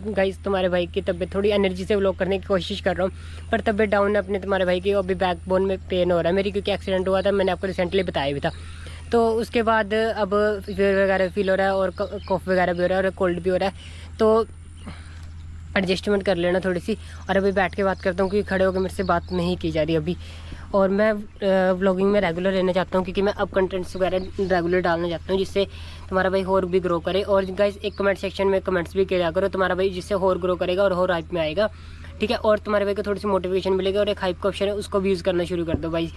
Guys तुम्हारे भाई की तबीयत थोड़ी एनर्जी से व्लॉग करने की कोशिश कर रहा हूँ, पर तबीयत डाउन है अपने तुम्हारे भाई की। अभी बैक बोन में पेन हो रहा है मेरी, क्योंकि एक्सीडेंट हुआ था, मैंने आपको रिसेंटली बताया भी था। तो उसके बाद अब फीवर वगैरह फील हो रहा है और कॉफ वगैरह भी हो रहा है और कोल्ड भी हो रहा है, तो एडजस्टमेंट कर लेना थोड़ी सी। और अभी बैठ के बात करता हूँ क्योंकि खड़े होकर मेरे से बात नहीं की जा रही अभी। और मैं व्लॉगिंग में रेगुलर रहना चाहता हूँ, क्योंकि मैं अब कंटेंट्स वगैरह रेगुलर डालना चाहता हूँ, जिससे तुम्हारा भाई और भी ग्रो करे। और गाइस एक कमेंट सेक्शन में कमेंट्स भी किया करो तुम्हारा भाई, जिससे और ग्रो करेगा और हाइप में आएगा, ठीक है। और तुम्हारे भाई को थोड़ी सी मोटिवेशन मिलेगी, और एक हाइप का ऑप्शन है उसको भी यूज़ करना शुरू कर दो भाई,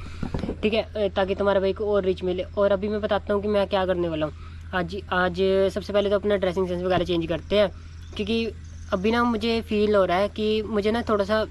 ठीक है, ताकि तुम्हारे भाई को और रीच मिले। और अभी मैं बताता हूँ कि मैं क्या करने वाला हूँ। आज सबसे पहले तो अपना ड्रेसिंग सेंस वगैरह चेंज करते हैं, क्योंकि अभी ना मुझे फील हो रहा है कि मुझे ना थोड़ा सा,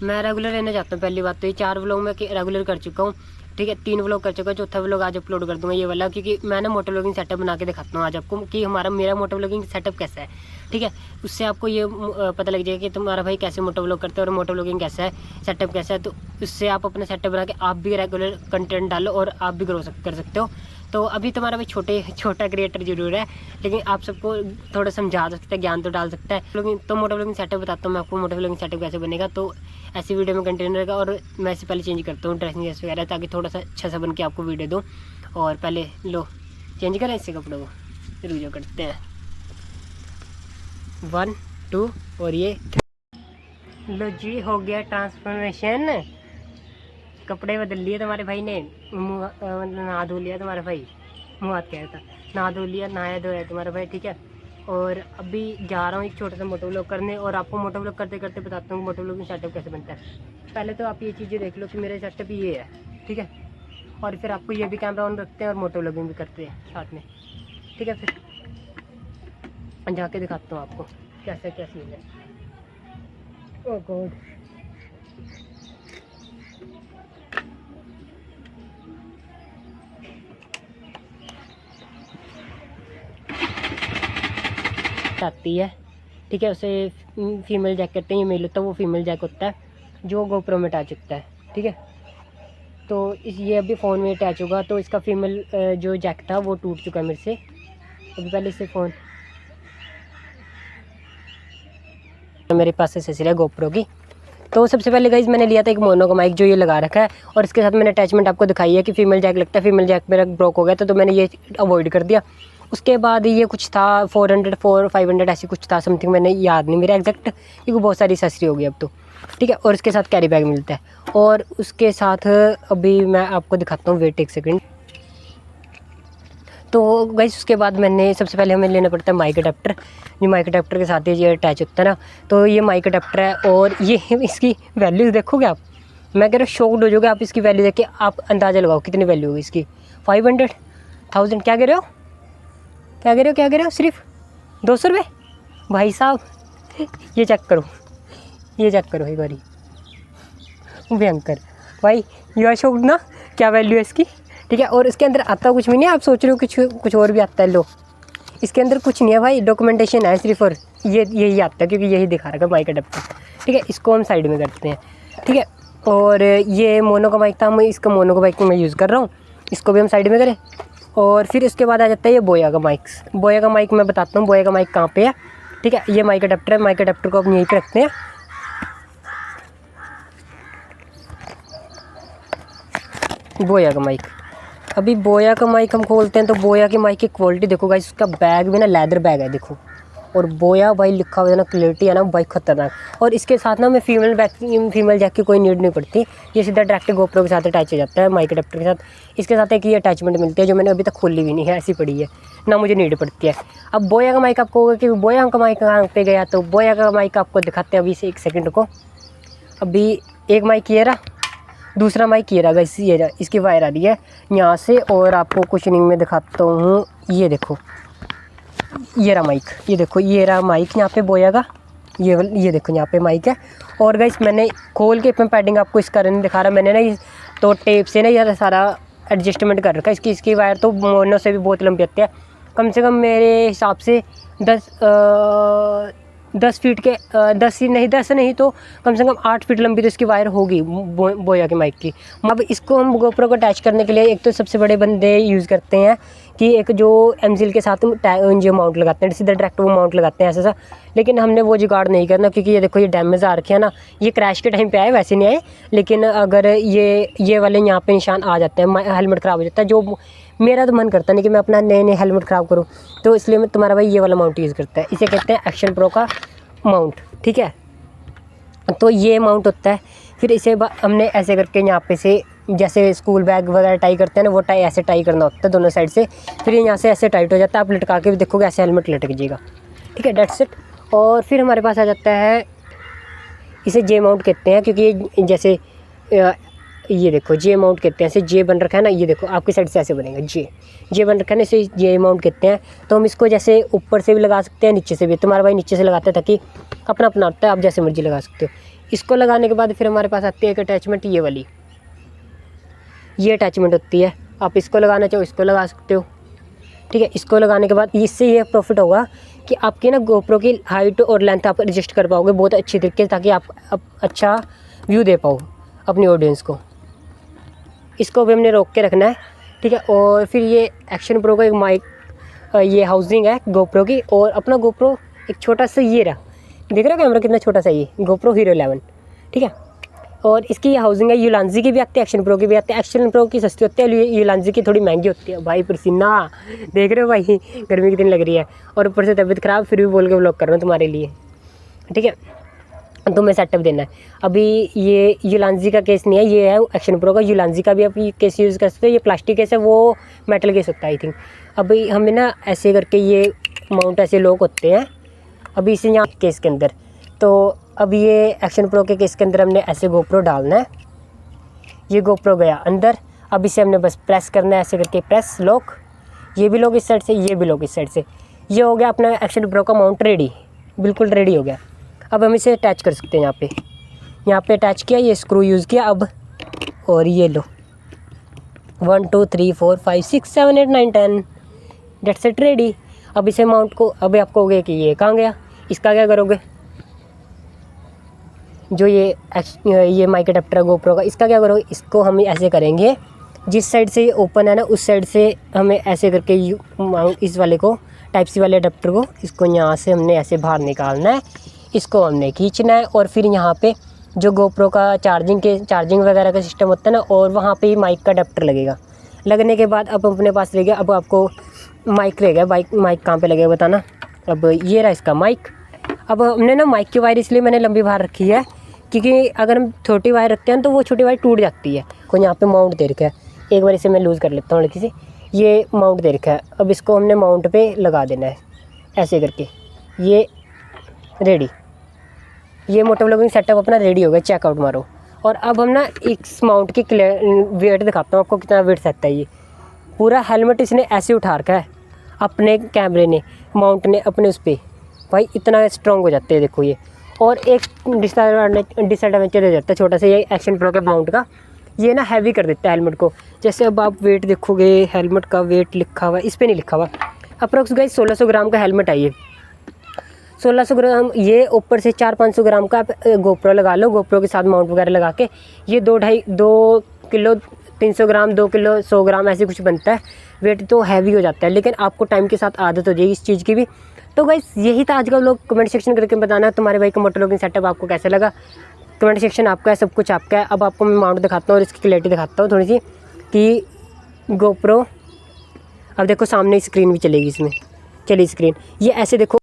मैं रेगुलर रहना चाहता हूँ। पहली बात तो ये 4 व्लॉग मैं रेगुलर कर चुका हूँ, ठीक है, 3 व्लॉग कर चुका हूँ, चौथा व्लॉग आज अपलोड कर दूँगा ये वाला, क्योंकि मैं ना मोटो व्लॉगिंग सेटअप बना के दिखाता हूँ आज आपको कि मेरा मोटो व्लॉगिंग सेटअप कैसा है, ठीक है। उससे आपको ये पता लग जाएगा कि तुम्हारा भाई कैसे मोटो व्लॉग करते हैं और मोटो व्लॉगिंग कैसा है, सेटअप कैसा है। तो उससे आप अपना सेटअप बना के आप भी रेगुलर कंटेंट डालो और आप भी ग्रो कर सकते हो। तो अभी तुम्हारा भाई छोटा क्रिएटर जरूर है, लेकिन आप सबको थोड़ा समझा सकता है, ज्ञान तो डाल सकता है। तो मोटो व्लॉगिंग सेटअप बताता हूँ मैं आपको, मोटो व्लॉगिंग सेटअप कैसे बनेगा। तो ऐसी वीडियो में कंटेंट रहेगा। और मैं इससे पहले चेंज करता हूँ ड्रेसिंग सेंस वगैरह, ताकि थोड़ा सा अच्छा सा बन के आपको वीडियो दूँ। और पहले लो चेंज करें इससे कपड़ों को, रुजो करते हैं 1 2 और ये लो जी, हो गया ट्रांसफॉर्मेशन। कपड़े बदल लिए तुम्हारे भाई ने, नहा धो लिया तुम्हारा भाई, मुँह हाथ कह रहा था, नहा धो लिया, नहाया धोया तुम्हारा भाई, ठीक है। और अभी जा रहा हूँ एक छोटा सा मोटो व्लॉग करने, और आपको मोटो व्लॉग करते करते बताता हूँ मोटो व्लॉग में सेटअप कैसे बनता है। पहले तो आप ये चीज़ें देख लो कि मेरा सेटअप ये है, ठीक है। और फिर आपको ये भी कैमरा ऑन रखते हैं और मोटो व्लॉगिंग भी करते हैं साथ में, ठीक है। फिर जाके दिखाता हूँ आपको कैसे क्या सीन है। ओह गॉड, आती है, ठीक है। उसे फीमेल जैक कहते हैं, ये मेल होता है, वो फीमेल जैक होता है जो गोप्रो में अटैच होता है, ठीक है। तो ये अभी फ़ोन में अटैच होगा, तो इसका फीमेल जो जैक था वो टूट चुका है मेरे से। अभी पहले इससे फ़ोन मेरे पास एसेसरी है गोप्रो की। तो सबसे पहले गाइज मैंने लिया था एक मोनो का माइक, जो ये लगा रखा है, और इसके साथ मैंने अटैचमेंट आपको दिखाई है कि फीमेल जैक लगता है। फीमेल जैक मेरा ब्रोक हो गया था, तो मैंने ये अवॉइड कर दिया। उसके बाद ये कुछ था 400 ऐसी कुछ था समथिंग, मैंने याद नहीं मेरा एग्जैक्ट, क्योंकि बहुत सारी एक्सेसरी हो गई अब तो, ठीक है। और इसके साथ कैरी बैग मिलता है, और उसके साथ अभी मैं आपको दिखाता हूँ, वेट एक सेकेंड। तो गाइस उसके बाद मैंने सबसे पहले हमें लेना पड़ता है माइक अडेप्टर। जो माइक अडेप्टर के साथ ये अटैच होता है ना, तो ये माइक अडेप्टर है। और ये इसकी वैल्यू देखोगे आप, मैं कह रहा हूँ शॉक्ड हो जाओगे आप इसकी वैल्यू देख के। आप अंदाज़ा लगाओ कितनी वैल्यू होगी इसकी, 500,000, क्या कह रहे हो, क्या कह रहे हो, क्या कह रहे हो, सिर्फ 200 रुपये भाई साहब। ये चेक करो, ये चेक करो एक बारी, भयंकर भाई, यू आर शॉक्ड ना, क्या वैल्यू है इसकी, ठीक है। और इसके अंदर आता कुछ भी नहीं है, आप सोच रहे हो कुछ और भी आता है, लो इसके अंदर कुछ नहीं है भाई, डॉक्यूमेंटेशन है सिर्फ, और यही आता है क्योंकि यही दिखा रखा है माइक अडेप्टर, ठीक है। इसको हम साइड में करते हैं, ठीक है। और ये मोनो का माइक था, मैं इसका मोनो का माइक मैं यूज़ कर रहा हूँ, इसको भी हम साइड में करें। और फिर इसके बाद आ जाता है ये बोया का माइक। बोया का माइक मैं बताता हूँ बोया का माइक कहाँ पे है, ठीक है। ये माइक अडेप्टर है, माइक अडेप्टर को हम यहीं पे रखते हैं। बोया का माइक, अभी बोया का माइक हम खोलते हैं, तो बोया की माइक की क्वालिटी देखो गाइस, उसका बैग भी ना लेदर बैग है देखो, और बोया भाई लिखा हुआ है ना, क्लैरिटी है ना भाई खतरनाक। और इसके साथ ना मैं फीमेल जैक की कोई नीड नहीं पड़ती, ये सीधा डायरेक्ट गोप्रो के साथ अटैच हो जाता है माइक अडेप्टर के साथ। इसके साथ एक ये अटैचमेंट मिलती है जो मैंने अभी तक खोली भी नहीं है, ऐसी पड़ी है ना, मुझे नीड पड़ती है। अब बोया का माइक आपको होगा कि बोया का माइक कहाँ पे गया, तो बोया का माइक आपको दिखाते हैं अभी से, 1 सेकेंड को। अभी एक माइक ये रहा, दूसरा माइक ये रहा गाइस, ये रहा, इसकी वायर आ रही है यहाँ से। और आपको कुशनिंग में दिखाता हूँ, ये देखो, ये रहा माइक, ये देखो, ये रहा माइक यहाँ पे बोया का, ये देखो यहाँ पे माइक है। और गाइस मैंने खोल के पैडिंग आपको इस कारण नहीं दिखा रहा, मैंने ना तो टेप से ना ये सारा एडजस्टमेंट कर रखा है। इसकी वायर तो मोनो से भी बहुत लंबी आती है, कम से कम मेरे हिसाब से 10 फीट के 10 नहीं तो कम से कम 8 फीट लंबी तो इसकी वायर होगी बोया के माइक की। अब इसको हम गोप्रो को अटैच करने के लिए एक तो सबसे बड़े बंदे यूज़ करते हैं कि एक जो एमसील के साथ जो माउंट लगाते हैं सीधा डायरेक्ट वो माउंट लगाते हैं ऐसा, लेकिन हमने वो जुगाड़ नहीं करना, क्योंकि ये देखो ये डैमेज आ रखे हैं ना, ये क्रैश के टाइम पे आए, वैसे नहीं आए, लेकिन अगर ये वाले यहाँ पे निशान आ जाते हैं, हेलमेट ख़राब हो जाता है। जो मेरा तो मन करता नहीं कि मैं अपना नए हेलमेट ख़राब करूँ, तो इसलिए मैं तुम्हारा भाई ये वाला माउंट यूज़ करता है। इसे कहते हैं एक्शन प्रो का माउंट, ठीक है। तो ये माउंट होता है, फिर इसे हमने ऐसे करके यहाँ पे से जैसे स्कूल बैग वगैरह टाई करते हैं ना, वो टाई ऐसे टाई करना होता है दोनों साइड से, फिर ये यहाँ से ऐसे टाइट हो जाता है। आप लटका के भी देखोगे ऐसे हेलमेट लटक जाएगा, ठीक है, डेट्स इट। और फिर हमारे पास आ जाता है, इसे जे माउंट कहते हैं, क्योंकि ये जैसे ये देखो जे माउंट कहते हैं, ऐसे जे बन रखा है ना, ये देखो आपकी साइड से ऐसे बनेगा, जे बन रखा है ना, इसे जे माउंट कहते हैं। तो हम इसको जैसे ऊपर से भी लगा सकते हैं, नीचे से भी। तुम्हारा भाई नीचे से लगाता है ताकि अपना अपना होता है, आप जैसे मर्जी लगा सकते हो। इसको लगाने के बाद फिर हमारे पास आती है एक अटैचमेंट, ये वाली, ये अटैचमेंट होती है। आप इसको लगाना चाहो इसको लगा सकते हो, ठीक है। इसको लगाने के बाद इससे ये प्रॉफिट होगा कि आपकी ना गोप्रो की हाइट और लेंथ आप एडजस्ट कर पाओगे बहुत अच्छी तरीके से, ताकि आप अच्छा व्यू दे पाओ अपनी ऑडियंस को। इसको भी हमने रोक के रखना है, ठीक है। और फिर ये एक्शन प्रो का एक माइक, ये हाउसिंग है गोप्रो की, और अपना गोप्रो एक छोटा सा ये रहा, देख रहे हो कैमरा कितना छोटा सा, ये गोप्रो हीरो 11, ठीक है। और इसकी हाउसिंग है, यूलांजी की भी आती है, एक्शन प्रो की भी आती है। एक्शन प्रो की सस्ती होती है, यूलांजी की थोड़ी महंगी होती है। भाई पसीना देख रहे हो भाई, गर्मी कितनी लग रही है, और ऊपर से तबीयत ख़राब, फिर भी बोल के व्लॉग कर रहा हूँ तुम्हारे लिए, ठीक है। तुम्हें सेटअप देना है। अभी ये यूलांजी का केस नहीं है, ये है एक्शन प्रो का। यूलांजी का भी आप ये केस यूज़ कर सकते हो, ये प्लास्टिक केस है, वो मेटल केस होता है आई थिंक। अभी हमें ना ऐसे करके ये माउंट ऐसे लॉक होते हैं, अभी इसे यहाँ केस के अंदर। तो अब ये एक्शन प्रो के केस के अंदर हमने ऐसे गोप्रो डालना है, ये गोप्रो गया अंदर। अब इसे हमने बस प्रेस करना है, ऐसे करके प्रेस लॉक, ये भी लोग इस साइड से, ये भी लोग इस साइड से। ये हो गया अपना एक्शन प्रो का माउंट रेडी, बिल्कुल रेडी हो गया। अब हम इसे अटैच कर सकते हैं, यहाँ पे अटैच किया, ये स्क्रू यूज़ किया अब, और ये लो 1 2 3 4 5 6 7 8 9 10, डेट्स इट रेडी। अब इसे माउंट को, अभी आप कहोगे कि ये कहाँ गया, इसका क्या करोगे, जो ये माइक अडेप्टर है गोप्रो का, इसका क्या करोगे, इसको हम ऐसे करेंगे, जिस साइड से ये ओपन है ना उस साइड से हमें ऐसे करके इस वाले को, टाइप सी वाले अडेप्टर को, इसको यहाँ से हमने ऐसे बाहर निकालना है, इसको हमने खींचना है। और फिर यहाँ पे जो गोप्रो का चार्जिंग वगैरह का सिस्टम होता है ना, और वहाँ पे माइक का अडेप्टर लगेगा। लगने के बाद अब अपने पास रह गया, अब आपको माइक रह गया। माइक कहाँ पे लगेगा बताना। अब ये रहा इसका माइक। अब हमने ना माइक की वायर इसलिए मैंने लंबी बाहर रखी है, क्योंकि अगर हम छोटी वायर रखते हैं तो वो छोटी वायर टूट जाती है। कोई यहाँ पे माउंट दे रखा है, एक बार इसे मैं लूज़ कर लेता हूँ हल्की सी, ये माउंट दे रखा है। अब इसको हमने माउंट पे लगा देना है ऐसे करके, ये रेडी, ये मोटो व्लॉगिंग सेटअप अपना रेडी हो गया। चेकआउट मारो। और अब हम ना इस माउंट की वेट दिखाता हूँ आपको, कितना वेट सकता है। ये पूरा हेलमेट इसने ऐसे उठा रखा है अपने कैमरे ने, माउंट ने अपने उस पर, भाई इतना स्ट्रॉन्ग हो जाते हैं देखो ये। और एक डिसएडवेंचर हो जाता है छोटा सा ये एक्शन प्रो के माउंट का, ये ना हैवी कर देता है हेलमेट को। जैसे अब आप वेट देखोगे, हेलमेट का वेट लिखा हुआ है, इस पर नहीं लिखा हुआ, अप्रोक्स गाइस 1600 ग्राम का हेलमेट है ये, 1600 ग्राम। ये ऊपर से 400-500 ग्राम का आप गोप्रो लगा लो, गोप्रो के साथ माउंट वगैरह लगा के, ये 2 किलो 300 ग्राम, 2 किलो 100 ग्राम ऐसे कुछ बनता है। वेट तो हैवी हो जाता है, लेकिन आपको टाइम के साथ आदत हो जाएगी इस चीज़ की भी। तो गाइस यही था आज का लोग, कमेंट सेक्शन करके बताना तुम्हारे भाई का मोटो व्लॉगिंग सेटअप आपको कैसा लगा। कमेंट सेक्शन आपका है, सब कुछ आपका है। अब आपको मैं माउंट दिखाता हूँ और इसकी क्लैरिटी दिखाता हूँ थोड़ी सी, कि गोप्रो, अब देखो सामने स्क्रीन भी चलेगी इसमें, चलिए स्क्रीन, ये ऐसे देखो।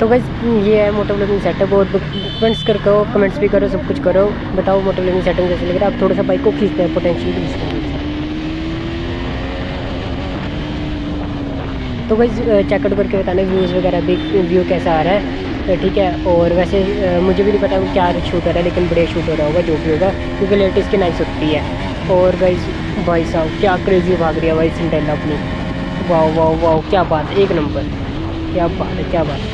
तो बस ये है मोटो व्लॉगिंग सेटअप। और कमेंट्स करो, कमेंट्स भी करो, सब कुछ करो, बताओ मोटो व्लॉगिंग सेटअप कैसे लग रहा है। आप थोड़ा सा बाइक को खींचते हैं, पोटेंशियल खींचते हैं। तो बस चेकआउट करके बताना व्यूज़ वगैरह भी, व्यू कैसा आ रहा है, ठीक है। और वैसे मुझे भी नहीं पता क्या शूट हो रहा है, लेकिन बढ़िया शूट हो रहा होगा जो भी होगा, क्योंकि लेटेस्ट की नाइस होती है। और गाइस भाई साहब क्या क्रेजी भाग रही है भाई सिंड्रेला अपनी। वाह वाह वाह क्या बात है, एक नंबर, क्या बात है क्या बात है।